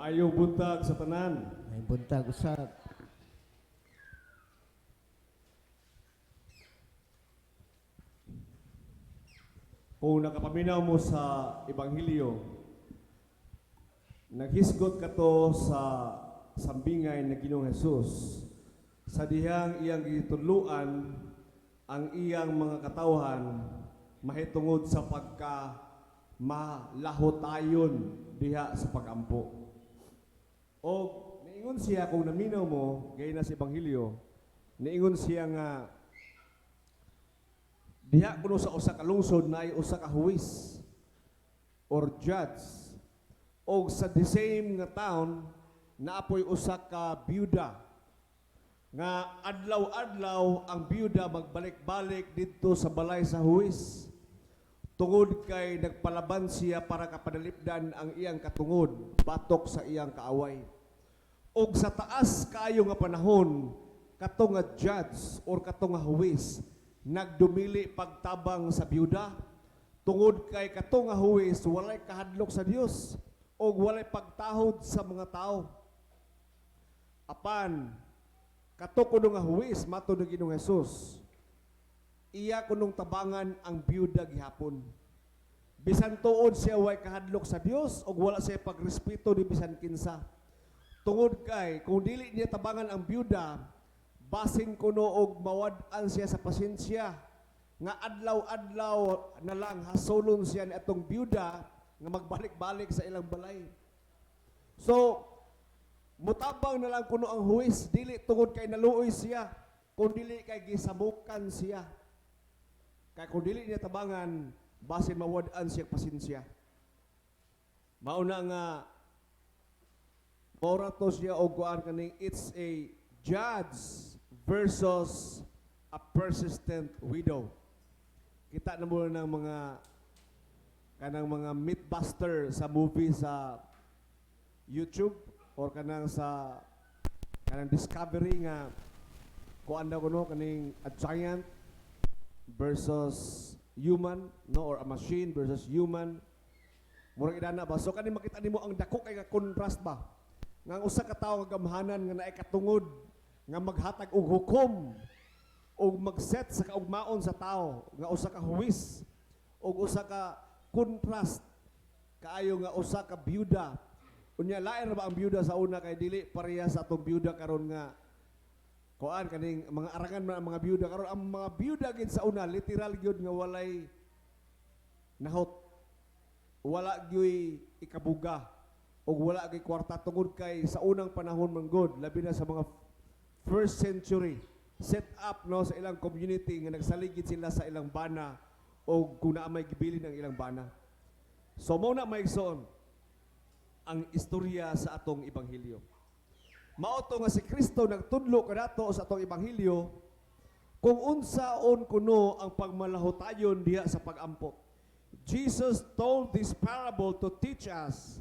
Ayaw buntag sa tanan. May buntag usab. Kung nakapaminaw mo sa Ebanghelyo, naghisgot ka to sa sambingay na Ginoong Hesus. Sa dihang iyang gitudluan ang iyang mga katawhan mahitungod sa pagka malahotayon diha sa pagampo. O niingon siya kung naminaw mo gay na sa Ebanghelyo, niingon siya nga diha kuno sa usa ka lungsod na ay usa ka huwis or judge, o sa the same nga town naapoy usa ka byuda nga adlaw-adlaw ang byuda magbalik-balik didto sa balay sa huwis tungod kay nagpalaban siya para kapadalipdan ang iyang katungod batok sa iyang kaaway. Og sa taas kayo nga panahon kato nga judge or kato nga huwis nagdumili pagtabang sa byuda tungod kay kato nga huwis walay kahadlok sa Dios o walay pagtahod sa mga tao. Apan kato kuno nga huwis matud ni Ginoong Hesus, iya kunong tabangan ang byuda gihapon. Bisan tuod siya way kahadlok sa Dios o wala siya pagrespeto ni bisan kinsa. Tungod kay kung dili niya tabangan ang byuda, basin kuno og mawad-an siya sa pasensya nga adlaw-adlaw na lang hasulon siya ni atong byuda nga magbalik-balik sa ilang balay. So mutabang na lang kuno ang huwis dili tungod kay naluoy siya, kun dili kay gisamukan siya. Kay kung dili niya tabangan, basin mawad-an siya pasensya. Mauna nga morato siya og kuan kaning it's a judge versus a persistent widow. Kita na mo ng mga kanang mga mythbuster sa movie sa YouTube or kanang sa kanang Discovery nga kuan daw kuno kaning a giant versus human, no, or a machine versus human. Murag idana ba? So kani makita nimo ang dako kay nga contrast ba? Nga ang usa ka tawo nga gamhanan nga naay katungod nga maghatag og hukom og magset sa kaugmaon sa tao nga usa ka huwis og usa ka contrast kaayo nga usa ka byuda. Unya lain ba ang byuda sa una kay dili pareha sa atong byuda karon nga kuan kaning mga arangan man ang mga byuda karon. Ang mga byuda gid sa una literal gyud nga walay nahot, wala gyud ikabuga o wala gyud kwarta tungod kay sa unang panahon manggod labi na sa mga first century set up no sa ilang community nga nagsaligid sila sa ilang bana o kung naa may gibilin ang ilang bana. So mao na maigsoon ang istorya sa atong ebanghelyo. Mao to nga si Kristo nagtudlo kanato sa atong ebanghelyo kung unsaon kuno ang pagmalahotayon diha sa pagampo. Jesus told this parable to teach us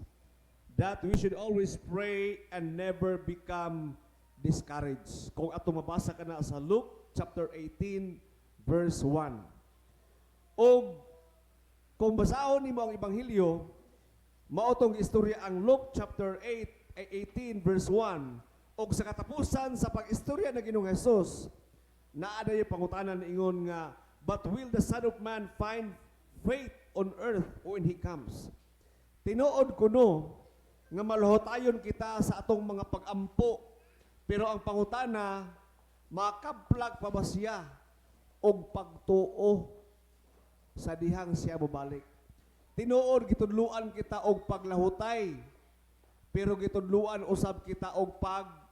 that we should always pray and never become discouraged. Kung ato mabasa kana sa Luke chapter 18 verse 1. O kung basahon nimo ang ebanghelyo, mao tong istorya ang Luke chapter 18 verse 1. O sa katapusan sa pag-istorya na Ginoong Hesus, naada yung pangutanan ingon nga, but will the Son of Man find faith on earth when He comes? Tinuod kuno nga malahotayon kita sa atong mga pagampo, pero ang pangutana, makaplag pa ba siya og pagtuo sa dihang siya mobalik? Tinuod gitudluan kita og paglahutay, pero gitudluan usab kita og pagtuo.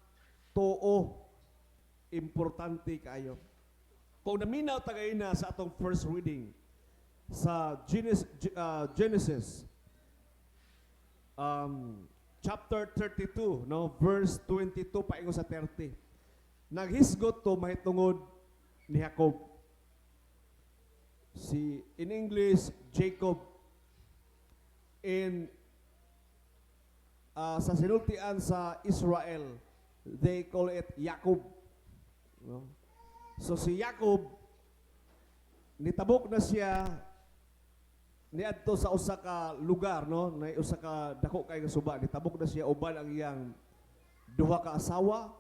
Importante kayo. Kung naminaw tagay na sa atong first reading sa Genesis chapter 32, no, verse 22 paingon sa 30. Naghisgot to mahitungod ni Jacob. In English, Jacob. In sa sinultian sa Israel, they call it Jacob. No? So si Jacob, nitabok na siya niadto sa usa ka lugar, no, na usa ka dako kay nga suba, nitabok na siya uban ang iyang duha ka asawa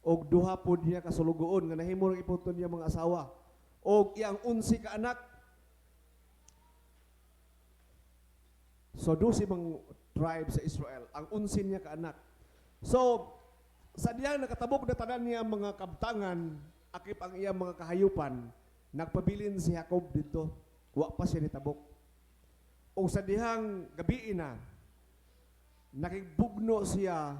og duha pod niya ka sulugoon nga nahimo ring iputon niya mga asawa og iyang 11 ka anak. So 12 mang tribe sa Israel, ang 11 niya ka anak. So sa diya nakatabok na tanan niya mga kabtangan, akip ang iyang mga kahayupan, nagpabilin si Jacob dito. Wa pa siya nitabok. O sa dihang gabi na, nakigbugno siya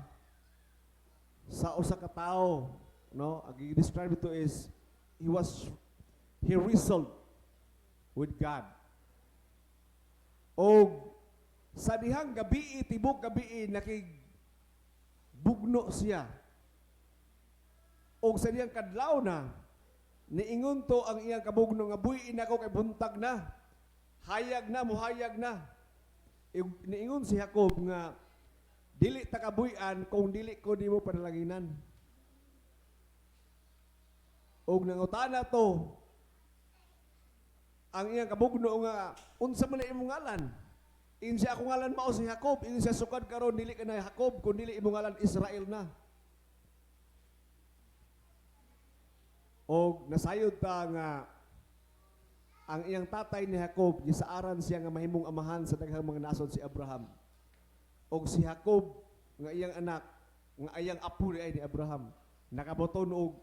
sa usa ka tawo, no? Ang i-describe ito is he wrestled with God. O sa dihang gabi, tibok gabi, nakigbugno siya. O sa dihang kadlaw na, niingon to ang iyang kabugno nga buhiin ako kay buntag na. Hayag na, muhayag na. Niingon si Jacob nga, dili takabuyan kung dili ko di mo panalanginan. Og nangutana to, ang iyang kabugno nga, unsa man imong ngalan? Insa ako ngalan mao si Jacob, insa sukad karon dili ka na Jacob, kung dili imong ngalan Israel na. Og nasayod ta nga, ang iyang tatay ni Jacob, gisaaran siya nga mahimong amahan sa daghang mga nasod si Abraham. Og si Jacob, nga iyang anak, nga iyang apo ay ni Abraham, nakaboton og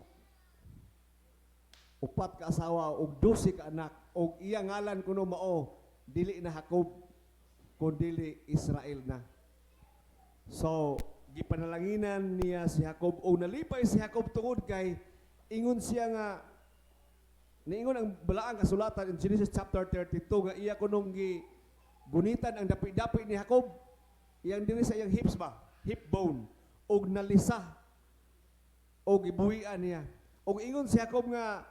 4 ka asawa og 12 ka anak, og iyang ngalan kuno mao, dili na Jacob, kundi Israel na. So, gipanalanginan niya si Jacob, o nalipay si Jacob tungod kay, ingon siya nga, niingon ang balaang kasulatan in Genesis chapter 32 nga iya kunong gunitan ang dapi-dapi ni Jacob, iyang diri sa iyang hips ba, hip bone, og nalisa, og ibuhian niya. Og ingon si Jacob nga,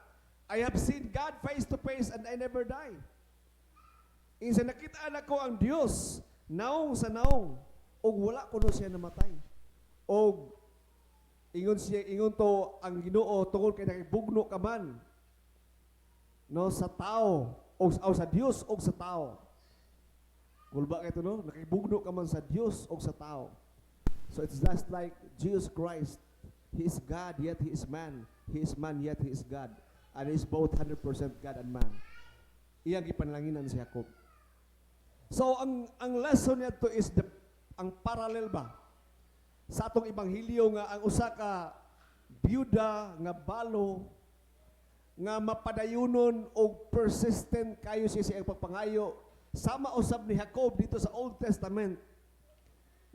I have seen God face to face and I never die. Insa nakita na ko ang Dios naong sa naong, og wala kuno siya namatay. Og ingon to ang Ginoo tungod kay nakibugno ka man, no, sa tao o sa Dios o sa tao. Kulba kay to, no, nakibugno ka man sa Dios o sa tao. So it's just like Jesus Christ. He is God yet he is man. He is man yet he is God. And he is both 100% God and man. Iyang gipanlanginan si Jacob. So ang lesson nito is ang parallel ba sa atong ebanghelyo nga ang usa ka byuda nga balo nga mapadayunon o persistent kayo siya sa iyang pagpangayo, sama usab ni Jacob dito sa Old Testament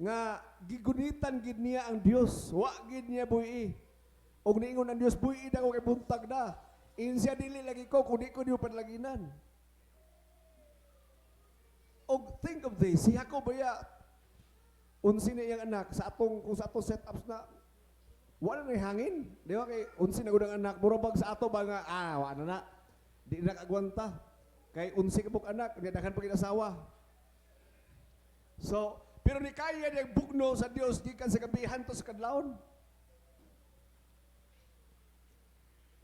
nga gigunitan gid niya ang Dios, wa gid niya buhi. Og niingon ang Dios, buhi na ko kay buntag na. Insya dili lagi ko kundi ko diyo panlaginan. Og think of this, si Jacob ya unsi na iyang anak sa atong kung sa atong setups na wala na hangin, di ba kay unsi na gudang anak, murabag sa ato ba nga, wala na, di na kagwanta. Kay unsi ka pong anak, di daghan pa kinasawa. So, pero ni kaya niyang bugno sa Dios, gikan sa gabihan to sa kadlawon.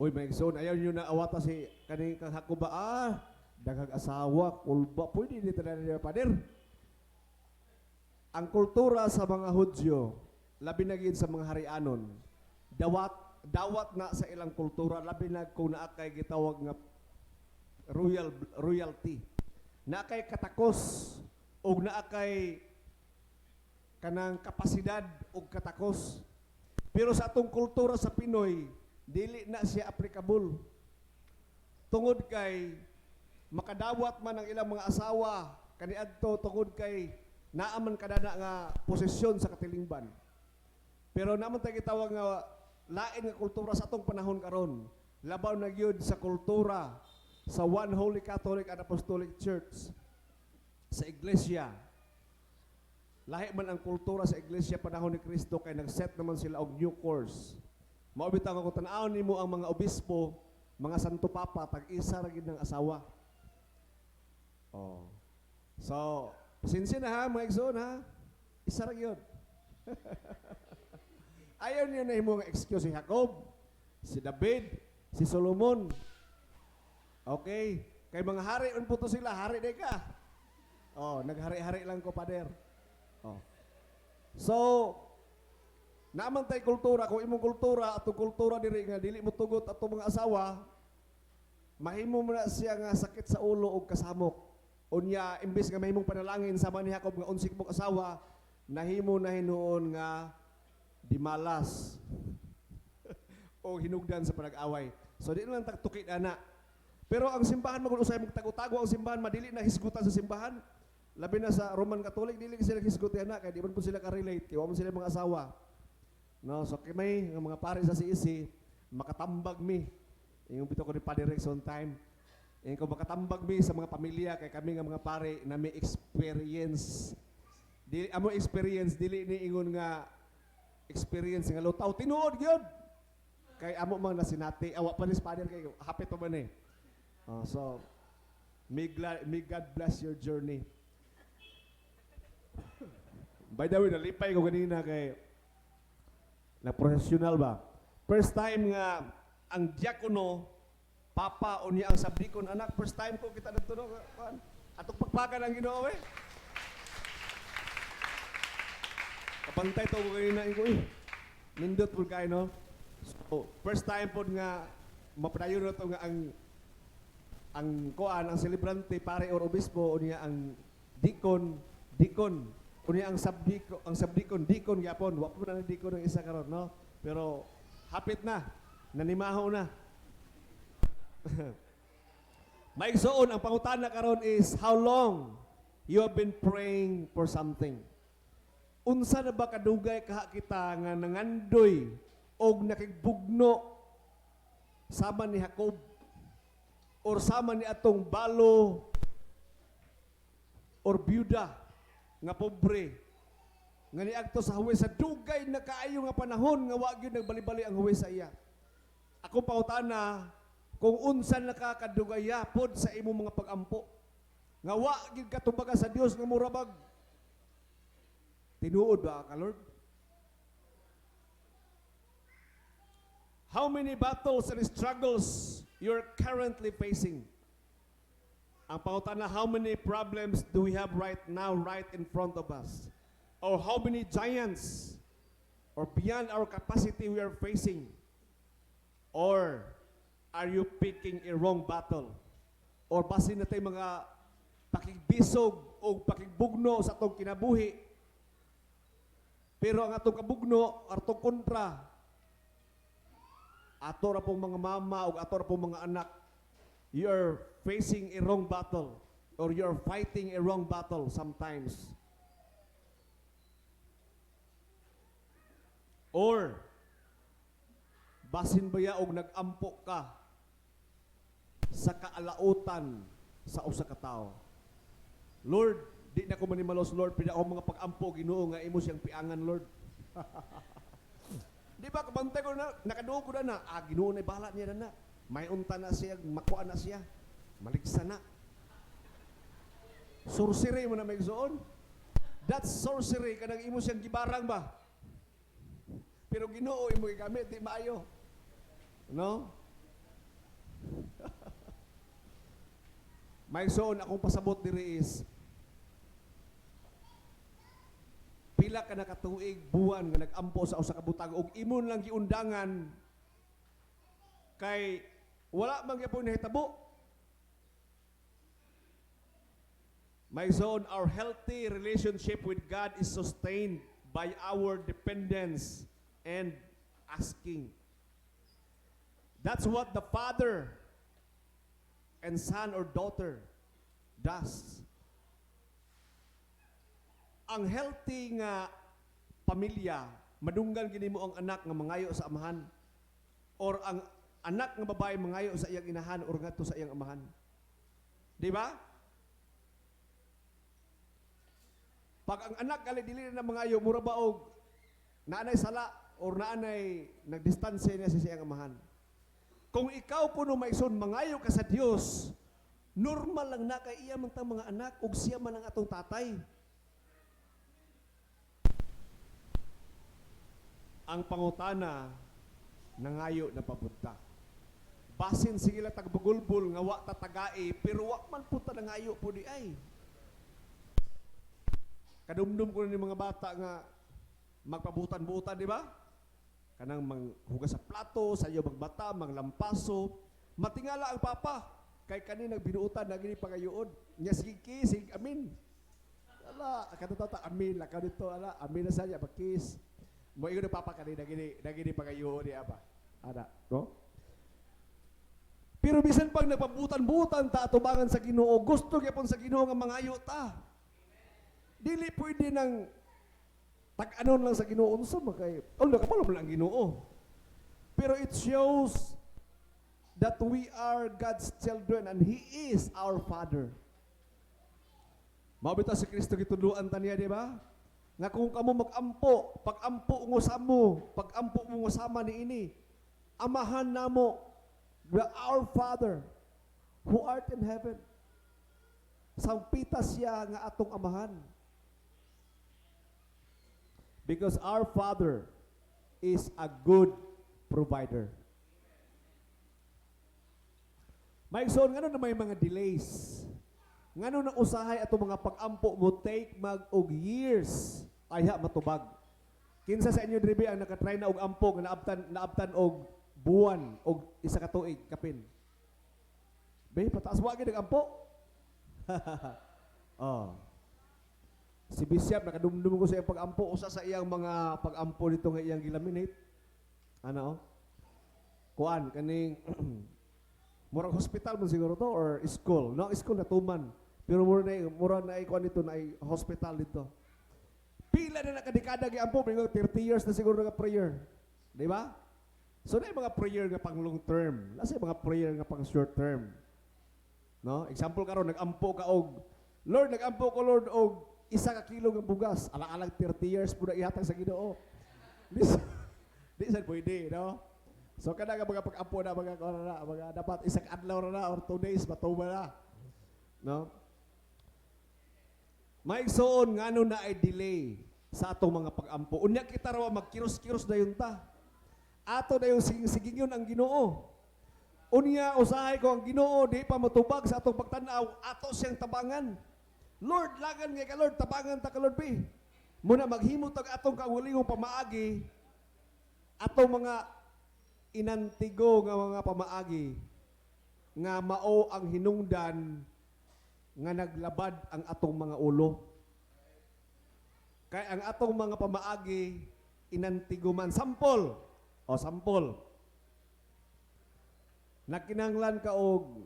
Uy, may son, ayaw nyo na awata si kaning kang Jacob ba, daghang asawa, kulba, pwede dito na niya pader. Ang kultura sa mga Hudyo, labi na gid sa mga harianon, dawat na sa ilang kultura, labi na kung naakay gitawag nga royalty, naakay katakos o naakay kanang kapasidad o katakos. Pero sa atong kultura sa Pinoy, dili na siya applicable. Tungod kay makadawat man ang ilang mga asawa kaniadto tungod kay naaman kadana nga posisyon sa katilingban. Pero naman tayo gitawag nga lain nga kultura sa atong panahon karon. Labaw na gyud sa kultura sa One Holy Catholic and Apostolic Church sa iglesia. Lahi man ang kultura sa iglesia panahon ni Kristo kay nag-set naman sila og new course. Mao bitaw nga kung tan-awon nimo ang mga obispo, mga santo papa tag-isa ra gid ng asawa. Oh. So, pasensya na ha, mga igsoon ha. Isa ra gyud. Ayaw niya na himo nga excuse si Jacob, si David, si Solomon. Okay, kay mga hari unputo sila, hari day ka. Oh, naghari-hari lang ko pader. Oh. So, naman tay kultura, kung imong kultura ato kultura diri nga dili mo tugot ato mga asawa, mahimo mo na siya nga sakit sa ulo og kasamok. Unya imbes nga mahimong panalangin sama ni Jacob nga unsik mong asawa, nahimo na hinuon nga dimalas o hinugdan sa panag-away. So di na lang tukit ana. Pero ang simbahan magud usay magtago-tago ang simbahan, madili na hisgutan sa simbahan. Labi na sa Roman Catholic, dili sila hisgutan ana kay di man po sila ka-relate, kay wa man sila mga asawa. No, so kay may nga mga pare sa CEC makatambag mi. Yung bito ko ni Padre Rex on time. Yung ko makatambag mi sa mga pamilya kay kami nga mga pare na may experience. Dili amo experience dili ni ingon nga experience nga lutaw tinuod gyud. Kay amo man na sinati awa pa ni Padre kay hapit pa man eh. So may God bless your journey. By the way, nalipay ko kanina kay na professional ba? First time nga ang diakono, papa o niya ang sabdikon anak, first time ko kita nagtunog. Atong pagpakan ang Ginoo eh. Kapantay to ko kanina ko eh. Nindot po kayo no? So, first time po nga mapadayon na to nga ang kuan, ang celebrante, pare or obispo o niya ang dikon, kunya ang sabdikon, dikon gyapon, wa po na ng dikon ng isa karon, no? Pero hapit na, nanimaho na. Maigsoon, ang pangutana karon is how long you have been praying for something. Unsa na ba kadugay kaha kita nga nangandoy og nakigbugno sama ni Jacob or sama ni atong balo or byuda nga pobre nga niadto sa huwes sa dugay na kaayo nga panahon nga wa gyud nagbali-bali ang huwes sa iya. Ako pangutana kung unsa nakakadugaya pod sa imong mga pag-ampo nga wa gyud katubaga sa Dios nga murabag tinuod ba ka Lord? How many battles and struggles you're currently facing? Ang pangutana, how many problems do we have right now, right in front of us? Or how many giants or beyond our capacity we are facing? Or are you picking a wrong battle? Or basin natin mga pakigbisog o pakigbugno sa atong kinabuhi. Pero ang atong kabugno, atong kontra, ato ra pong mga mama o ato ra pong mga anak, you're facing a wrong battle or you're fighting a wrong battle sometimes. Or basin baya og nag-ampo ka sa kaalautan sa usa ka tawo. Lord, di na ko manimalos Lord, pila ako mga pag-ampo Ginoo nga imo siyang piangan Lord. Di ba kabantay ko na nakaduog ko na Ginoo na bahala niya na. May unta na siya, makuha na siya. Maligsa na. Sorcery mo na may zoon. That's sorcery. Kanang imo siyang gibarang ba? Pero Ginoo imo gigamit, di maayo. No? May zoon, akong pasabot diri is pila ka nakatuig buwan nga nag-ampo sa usa ka butang ug imon lang giundangan kay wala man gyapon nahitabo. My son, our healthy relationship with God is sustained by our dependence and asking. That's what the father and son or daughter does. Ang healthy nga pamilya, madunggan gini mo ang anak nga mangayo sa amahan or ang anak nga babae mangayo sa iyang inahan or ngadto sa iyang amahan. Di ba? Pag ang anak gali dili na mangayo mura ba og naanay sala or naanay nagdistansya niya sa iyang amahan. Kung ikaw puno maison mangayo ka sa Dios, normal lang na kay iya man tang mga anak ug siya man ang atong tatay. Ang pangutana nangayo na papunta. Basin sige la tagbugulbul nga wa tatagai pero wa man punta nangayo po di ay. Kadumdum ko ni mga bata nga magpabutan-butan, di ba? Kanang manghugas sa plato, sayo magbata, manglampaso. Matingala ang papa. Kay kanina binuutan na gini pagayoon. Nya sige kisig, amin. Ala, katotoo amin la kadto ala, amin na saya bakis. Mo ingon papa kanina gini pagayoon di apa. Ada, no? Pero bisan pag nagpabutan-butan ta atubangan sa Ginoo, gusto gyapon sa Ginoo nga mangayo ta. Dili pwede nang tag-anon lang sa Ginoo unsa makay. Nakapalo man ang Ginoo. Pero it shows that we are God's children and He is our Father. Mao bitaw si Kristo gitudloan ta niya, di ba? Nga kung kamo mag-ampo, pag-ampo mo sama ni ini, amahan namo, our Father who art in heaven. Sampita siya nga atong amahan. Because our Father is a good provider. Maigsoon, ngano na may mga delays? Ngano na usahay ato mga pag-ampo mo take mag-og years ayha matubag. Kinsa sa inyo dribi ang nakatry na og ampo nga naabtan og buwan og isa ka tuig kapin. Be pataas wa gyud ang ampo. Oh. Si Bishop nakadumdum ko sa iyang pag-ampo usa sa iyang mga pag-ampo dito nga iyang gilaminate. Ano? Kuan kaning murag hospital man siguro to or school. No, school na tuman. Pero mura na kuan dito na ay hospital dito. Pila na nakadekada giampo, mga 30 years na siguro nga prayer. Di ba? So na mga prayer nga pang long term. Nasa mga prayer nga pang short term. No? Example karon nag-ampo ka og Lord, nag-ampo ko Lord og 1 kilo nga bugas. Alang-alang 30 years po na ihatag sa Ginoo. Di sa pwede, no? So kada nga mga pag-ampo na mga dapat isang adlaw na or 2 days matuba na. No? Maigsoon ngano na ay delay sa atong mga pag-ampo. Unya kita raw magkiros-kiros dayon ta. Ato dayon sigingyon ang Ginoo. Unya usahay ko ang Ginoo di pa matubag sa atong pagtan-aw, ato siyang tabangan. Lord, lagan nga ka Lord, tabangan ta ka Lord be. Muna maghimo tag atong kawalingong pamaagi, atong mga inantigo nga mga pamaagi nga mao ang hinungdan nga naglabad ang atong mga ulo. Kay ang atong mga pamaagi inantigo man sample. O sample. Nakinanglan ka og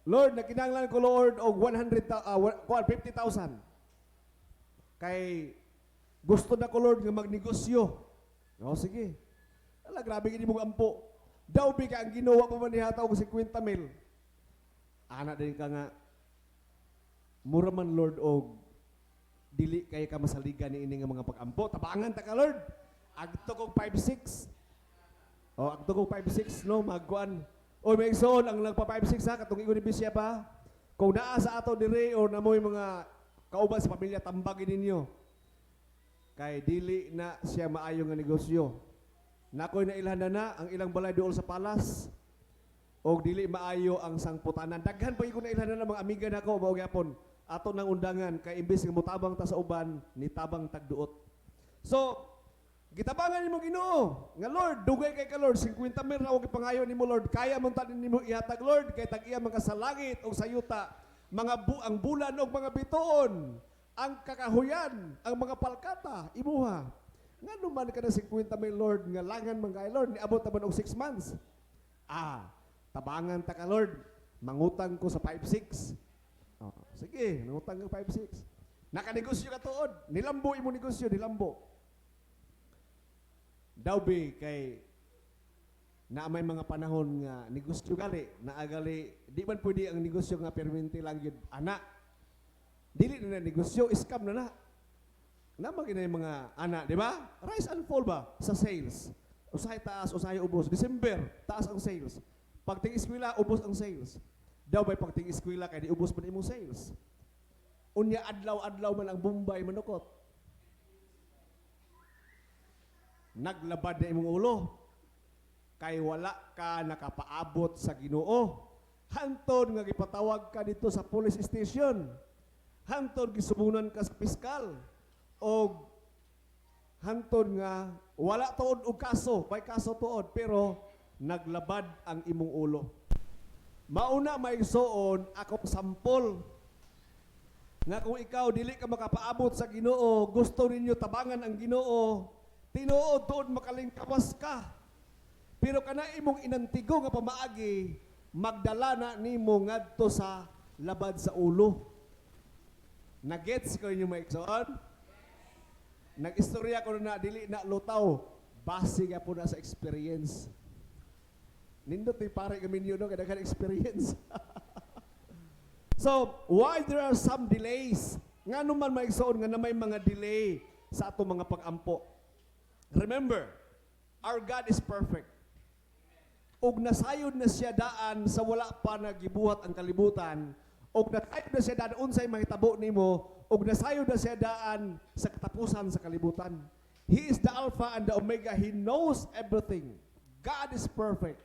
Lord, nakinanglan ko Lord og 50,000. Kay gusto na ko Lord nga magnegosyo. O sige. Ala grabe gini mong ampo. Daw bi ka ang ginawa pa man nihataw og 50,000. Ana din ka nga mura man Lord og dili kay ka masaligan ni ini nga mga pag-ampo. Tabangan ta ka Lord. Agto kog 5-6. O agto kog 5-6 no magkuan. O may igsoon ang nagpa 5-6 ha katong ingon ni Bishop pa. Kung naa sa ato dire o namoy mga kauban sa pamilya tambagin ninyo. Kay dili na siya maayo nga negosyo. Nakoy na ilhan na ang ilang balay duol sa palas. Og dili maayo ang sangputanan. Daghan pa ko na ilhan na mga amiga nako mao gyapon. Ato nang undangan kay imbes nga motabang ta sa uban, nitabang tagduot. So, gitabangan nimo Ginoo nga Lord, dugay kay ka Lord, 50,000 ra og ipangayo nimo Lord. Kaya man ta nimo ihatag Lord kay tag-iya man ka sa langit og sa yuta, ang bulan og mga bituon, ang kakahuyan, ang mga palkata imuha. Ngano man ka na 50,000 Lord nga langan man kay Lord niabot ta man og 6 months. Tabangan ta ka Lord, mangutang ko sa 5-6. Sige, nangutang ka 5-6. Nakanegosyo ka tuod, nilambo imo negosyo, nilambo. Daw be kay na may mga panahon nga negosyo gali, naagali, di man pwede ang negosyo nga permanente lang yun, ana. Dili na negosyo, scam na na. Namang ina yung mga ana, di ba? Rise and fall ba sa sales? Usahay taas, usahay ubos. December, taas ang sales. Pagting eskwela, ubos ang sales. Daw ba'y pagting eskwela kay di ubos man imong sales. Unya adlaw-adlaw man ang Bombay manukot. Naglabad na imong ulo kay wala ka nakapaabot sa Ginoo. Hantod nga gipatawag ka dito sa police station. Hantod gisubunan ka sa piskal. og hantod nga wala tuod og kaso, may kaso tuod pero naglabad ang imong ulo. Mauna maigsoon akong sampol nga kung ikaw dili ka makapaabot sa Ginoo, gusto ninyo tabangan ang Ginoo, tinuod tuod makalingkawas ka. Pero kana imong inantigo nga pamaagi, magdala na nimo ngadto sa labad sa ulo. Nagets ko inyo maigsoon? Nag-istorya ko na dili na lutaw, base nga po na sa experience. Nindot ni pare kami niyo no kada experience. So, why there are some delays? Nga naman maigsoon nga na may mga delay sa ato mga pag-ampo. Remember, our God is perfect. Og nasayod na siya daan sa wala pa nagibuhat ang kalibutan, og nasayod na siya daan unsay mahitabo nimo, og nasayod na siya daan sa katapusan sa kalibutan. He is the Alpha and the Omega. He knows everything. God is perfect.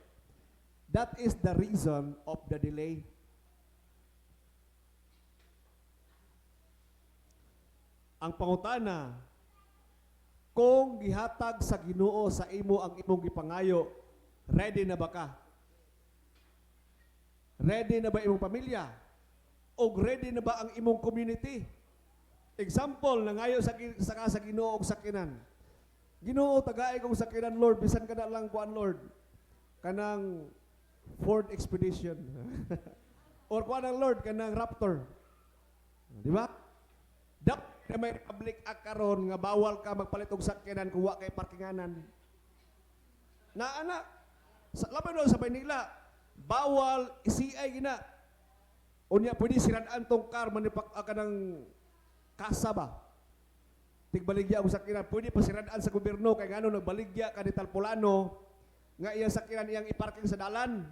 That is the reason of the delay. Ang pangutana, kung gihatag sa Ginoo sa imo ang imong gipangayo, ready na ba ka? Ready na ba imong pamilya? O ready na ba ang imong community? Example, nangayo sa Ginoo og sakinan. Ginoo, tagaay kong sakinan, Lord, bisan ka na lang kuan, Lord. Kanang Ford Expedition. Or kuan ang Lord, kanang Raptor. Di ba? Dapat na may public act karon nga bawal ka magpalit og sakyanan kung wa kay parkinganan. Na ana, sa laban do sa Manila, bawal CI gina. Unya pwede siraan tong car manipak kanang kasa ba? Tigbaligya ang sakyanan, pwede pa siraan sa gobyerno kay ngano nagbaligya ka ni Talpolano nga iyang sakyanan iyang iparking sa dalan.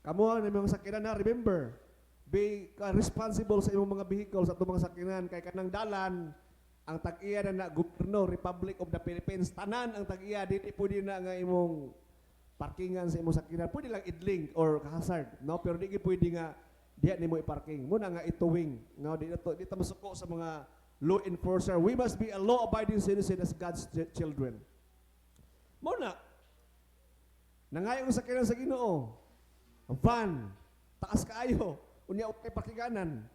Kamo ang imong sakyanan na remember, be responsible sa imong mga vehicles at mga sakyanan kay kanang dalan ang tag-iya na gobyerno Republic of the Philippines tanan ang tag-iya dili pwede na nga imong parkingan sa imong sakyanan, pwede lang idling or hazard, no, pero di pwede nga diha nimo i-parking muna nga ituwing, no, di ta masuko sa mga law enforcer. We must be a law-abiding citizen as God's children. Muna nangayong sakyanan sa Ginoo, van taas kaayo unya okay parkinganan,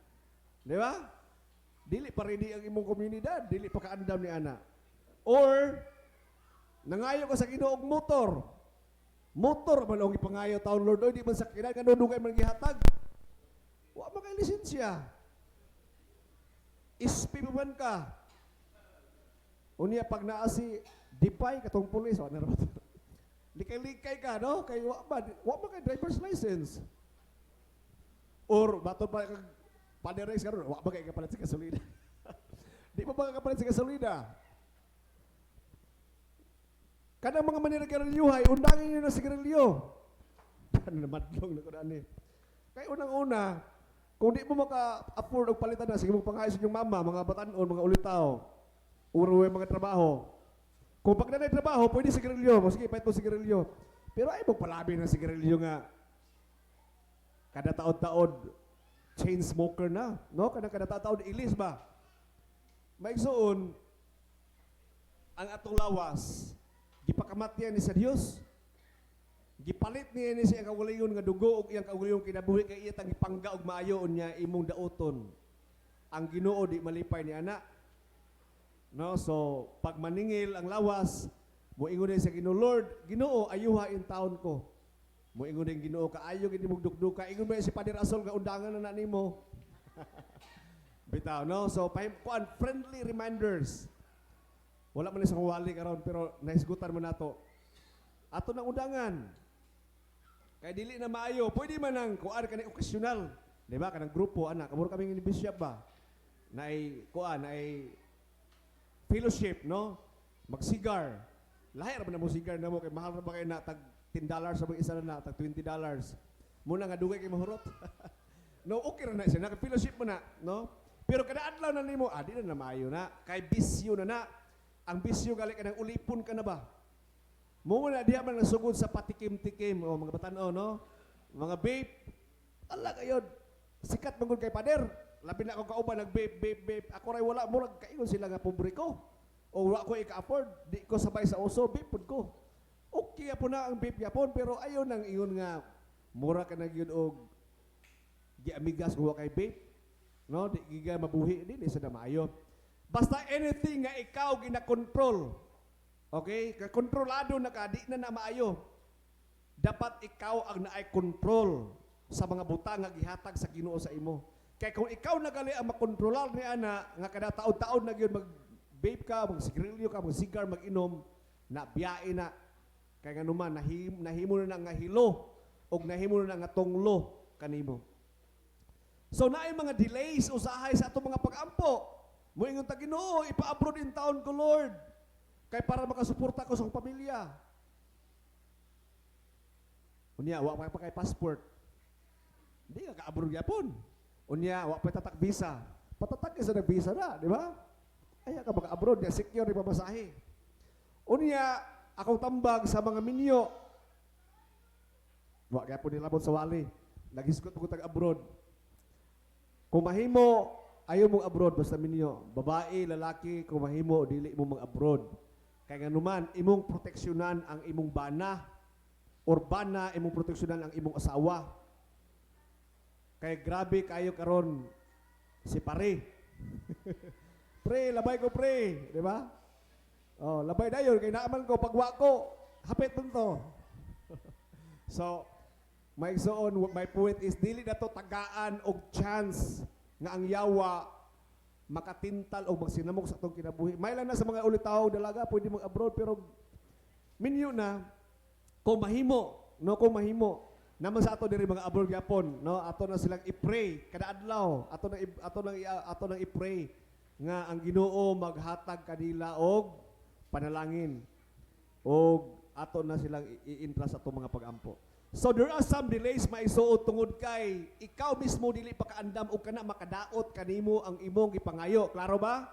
di ba? Dili pa ready ang imong komunidad, dili pa kaandam ni ana. Or nangayo ka sa Ginoo og motor man ang ipangayo taon, Lord, oy di man sakyanan kanu dugay man gihatag, wa man kay lisensya, ispi man ka unya pag naa si dipay katong pulis wa na rabat likay-likay ka, no, kay wa man kay driver's license. Or bato pa kag paderex karon wa ba kay kapalit sa gasolina. Di pa ba kapalit sa gasolina? Kanang mga manira-garilyuhay, undangin niyo na sigarilyo. Ano na madlong na ko ani. Kay unang-una, kung di mo maka-afford og palitan na sige mo pangayos inyong mama, mga batan-on, mga ulitaw, uruwe mga trabaho. Kung pag nanay trabaho, pwede sigarilyo, sige pahit mo sigarilyo. Pero ay mo palabi ng sigarilyo nga kada taod-taod chain smoker na, no? Kada taod ilis ba? Maigsoon ang atong lawas gipakamatyan ni sa Dios. Gipalit niya ni sa iyang kaugalingon nga dugo ug iyang kaugalingon kinabuhi kay iya tang ipangga og maayo niya imong daoton. Ang Ginoo di malipay ni ana. No, so pag maningil ang lawas, moingon sa Ginoo, Lord, Ginoo ayuha in taon ko. Moingon din Ginoo kaayo gid imong dukduka. Ingon ba si Pader Asol nga undangan na nimo. Bitaw, no? So kuan friendly reminders. Wala man sa wali karon pero naisgutan mo nato. Ato nang undangan. Kay dili na maayo, pwede man nang kuan kanang okasyonal, di ba? Kanang grupo ana, kamuro kami ni bishop ba? Naay kuan ay fellowship, no? Magsigar. Lahi ra man mo sigar namo kay mahal ra ba kay na tag $10 sa mga isa na tag $20. Muna nga dugay kay mahurot. No, okay ra na siya, naka-fellowship mo na, no? Pero kada adlaw na nimo, di na maayo na, kay bisyo na. Ang bisyo gali ka ng ulipon ka na ba? Muna diha man nasugod sa patikim-tikim, o mga batan-o, no? Mga vape, ala kayo, sikat mangod kay Pader. labi na ako kauban nag-vape. Ako ray wala murag kaingon sila nga pobre ko. O wala ko ika-afford, di ko sabay sa uso, vape pud ko. Okay po na ang vape yapon pero ayon nang ingon nga mura ka na gyud og giamigas kuha kay vape. No, di giga mabuhi di sa na maayo. Basta anything nga ikaw gina-control. Okay? Kontrolado na ka, di na maayo. Dapat ikaw ang naay control sa mga butang nga gihatag sa Ginoo sa imo. Kaya kung ikaw nagali ang makontrolar ni ana nga kada taon-taon na gyud mag-vape ka, mag-sigarilyo ka, mag-cigar, mag-inom, na biyae na. Kaya nga naman, nahimo na nga hilo o nahimo na nga tunglo kanimo. So naay mga delays usahay sa atong mga pag-ampo. Moingon ta Ginoo, ipa-abroad in town ko Lord. Kay para makasuporta ko sa akong pamilya. Unya, wa pa kay passport. Hindi ka ka-abroad yapon. Unya, wa pa tatak visa. Patatak ka sa nag-visa na, di ba? Ay, ka maka-abroad, ya secure ni pamasahe. Unya, akong tambag sa mga minyo. Wa kaya po nilabot sa wali. Nagisgot po ko tag-abroad. Kung mahimo, ayaw mong abroad, basta minyo. Babae, lalaki, kung mahimo, dili mo mag-abroad. Kaya nga naman, imong proteksyonan ang imong bana, or bana, imong proteksyonan ang imong asawa. Kaya grabe kayo karon si pare. Pre, labay ko pre, di ba? Oh, labay dayon kay naaman ko pagwa ko, hapit to. So, my igsoon, my point is dili na to tagaan og chance nga ang yawa makatintal o magsinamok sa atong kinabuhi. May lang na sa mga ulitaw dalaga pwede mag-abroad pero minyo na kung mahimo, no, kung mahimo naman sa ato diri mga abroad gyapon, no, ato na silang i-pray kada adlaw, ato nang i-pray nga ang Ginoo maghatag kanila og panalangin og ato na silang i-intra sa atong mga pag-ampo. So there are some delays maisuot tungod kay ikaw mismo dili pa kaandam o kana makadaot kanimo ang imong gipangayo. Klaro ba?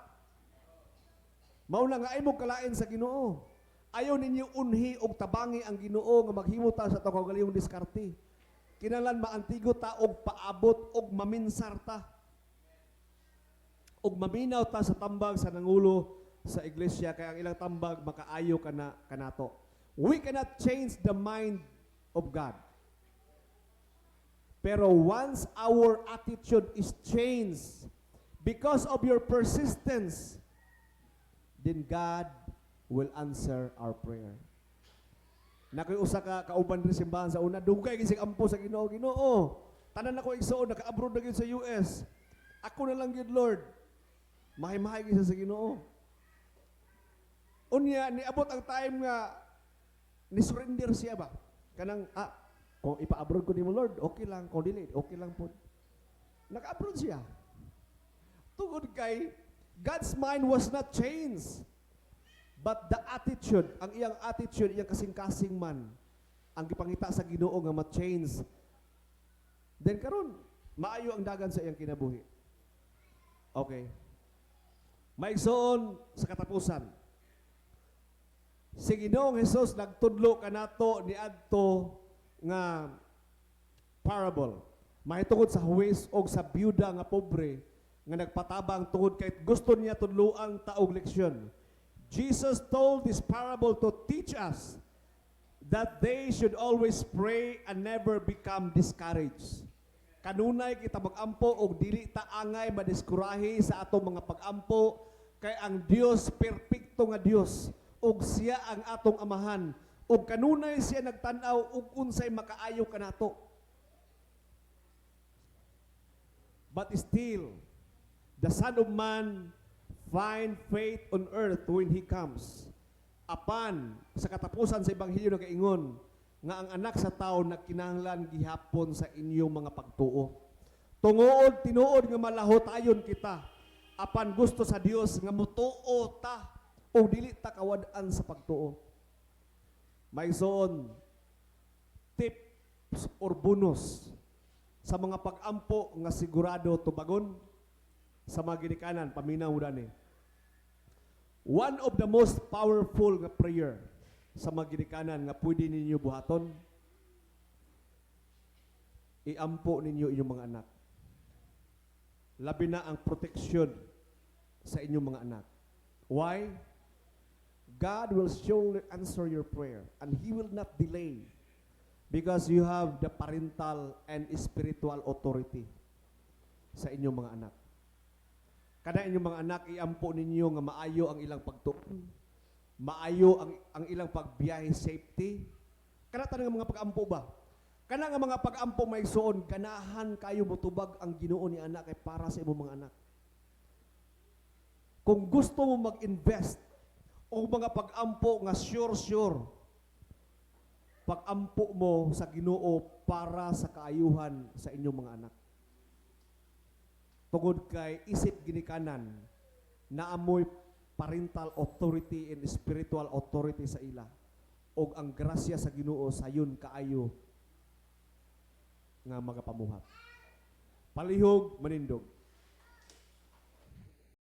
Mao na nga imong kalain sa Ginoo. Ayaw ninyo unhi og tabangi ang Ginoo nga maghimo ta sa atong kaugalingong diskarte. Kinahanglan maantigo ta og paabot og maminsar ta. Og maminaw ta sa tambag sa nangulo sa iglesia kay ang ilang tambag makaayo kana kanato. We cannot change the mind of God. Pero once our attitude is changed because of your persistence, then God will answer our prayer. Nakoy usa ka kauban rin simbahan sa una, dugay gising ampo sa Ginoo. Ginoo, tanan ako igsoon naka-abroad na gyud sa US. Ako na lang gyud Lord. Mahay-mahay gyud sa Ginoo. Unya niabot ang time nga ni surrender siya ba? Kanang, kung ipa-abroad ko ni mo Lord, okay lang. Kung dili, okay lang po. Naka-abroad siya. Tungod kay, God's mind was not changed. But the attitude, ang iyang attitude, iyang kasing-kasing man, ang gipangita sa Ginoo nga ma-change. Then karon, maayo ang dagan sa iyang kinabuhi. Okay. Maigsoon sa katapusan. Si Ginoong Jesus nagtudlo kanato ni adto nga parable. Mahitungod sa huwes og sa byuda nga pobre nga nagpatabang tungod kay gusto niya tudloang taog leksyon. Jesus told this parable to teach us that they should always pray and never become discouraged. Kanunay kita mag-ampo og dili ta angay madiskurahi sa atong mga pag-ampo kay ang Dios perpekto nga Dios. Ug siya ang atong amahan ug kanunay siya nagtan-aw ug unsay makaayo kanato. But still the Son of Man find faith on earth when He comes. Apan sa katapusan sa ebanghelyo nagaingon nga ang anak sa tao nagkinahanglan gihapon sa inyong mga pagtuo. Tungood tinuod nga malahotayon kita. Apan gusto sa Dios nga mutuo ta o dili ta kawad-an sa pagtuo. May soon tips or bonus sa mga pag-ampo nga sigurado tubagon sa mga ginikanan, paminaw mo dani. One of the most powerful nga prayer sa mga ginikanan nga pwede ninyo buhaton, iampo ninyo inyong mga anak. labi na ang proteksyon sa inyong mga anak. Why? God will surely answer your prayer and He will not delay because you have the parental and spiritual authority sa inyong mga anak. Kada inyong mga anak, iampo ninyo nga maayo ang ilang pagtuon, maayo ang ilang pagbiyahe, safety. Kana tanang mga pag-ampo ba? Kana nga mga pag-ampo may suon, ganahan kayo motubag ang Ginoo ni anak kay para sa imong mga anak. Kung gusto mo mag-invest o mga pag-ampo nga sure, pag-ampo mo sa Ginoo para sa kaayuhan sa inyong mga anak. Tungod kay isip ginikanan na amoy parental authority and spiritual authority sa ila og ang grasya sa Ginoo sayon kaayo nga magapamuhat. Palihog manindog.